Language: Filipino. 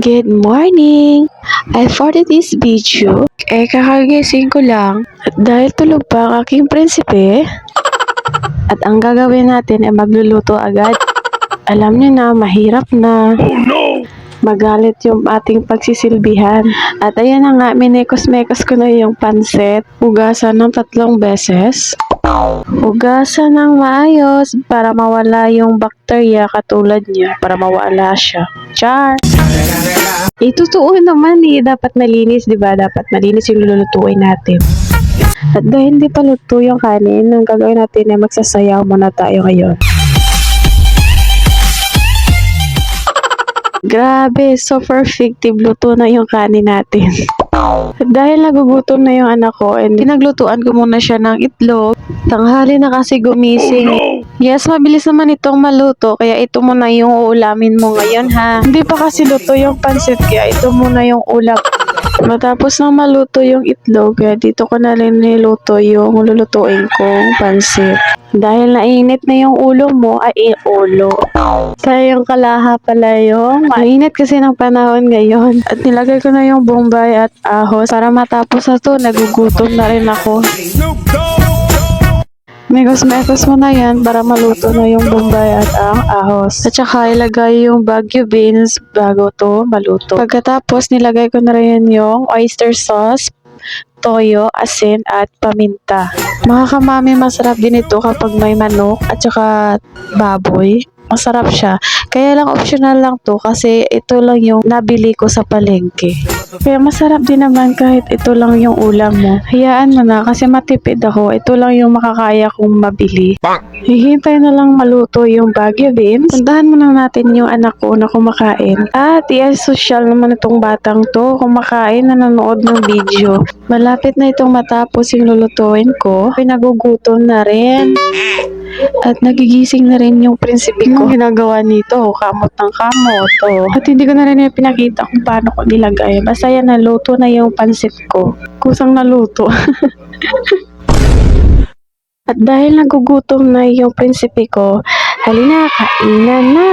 Good morning! For this video, kakagising ko lang at dahil tulog pa ang aking prinsipe at ang gagawin natin ay magluluto agad. Alam niyo na, mahirap na. Magalit yung ating pagsisilbihan. At ayan na nga, minekos-mekos ko na yung pansit. Hugasan ng 3 beses. Hugasan ng maayos para mawala yung bakterya katulad niya. Para mawala siya. Char! Totoo naman dapat malinis, di ba? Dapat malinis yung lulutuin natin. At dahil hindi pa luto yung kanin, ang gagawin natin ay magsasayaw muna tayo ngayon. Grabe, so perfective, luto na yung kanin natin. At dahil nagugutom na yung anak ko, and pinaglutuan ko muna siya ng itlog. Tanghali na kasi gumising. Yes, mabilis naman itong maluto, kaya ito muna yung uulamin mo ngayon ha. Hindi pa kasi luto yung pansit, kaya ito muna yung ulam. Matapos na maluto yung itlog, kaya dito ko na rin niluto yung lulutuin kong pansit. Dahil nainit na yung ulo mo, ulo. Kaya yung kalaha pala yung mainit kasi ng panahon ngayon. At nilagay ko na yung bombay at ahos para matapos na to, nagugutom na rin ako. Mekos-mekos mo na yan para maluto na yung bombay at ang ahos. At saka ilagay yung Baguio beans bago to maluto. Pagkatapos nilagay ko na rin yung oyster sauce, toyo, asin at paminta. Mga kamami, masarap din ito kapag may manok at saka baboy. Masarap siya. Kaya lang optional lang to kasi ito lang yung nabili ko sa palengke. Kaya masarap din naman kahit ito lang yung ulam mo. Hayaan mo na kasi matipid ako. Ito lang yung makakaya kong mabili. Hihintay na lang maluto yung Baguio beans. Puntahan muna natin yung anak ko na kumakain. At social naman itong batang to. Kumakain na nanonood ng video. Malapit na itong matapos yung lulutuin ko. Pinagugutom na rin. At nagigising na rin yung prinsipe ko. Ginagawa nito, kamot ng kamot. At hindi ko na rin pinakita kung paano ko nilagay. Basta yan, naluto na yung pansit ko. Kusang naluto. At dahil nagugutom na yung prinsipe ko, halina, kainan na!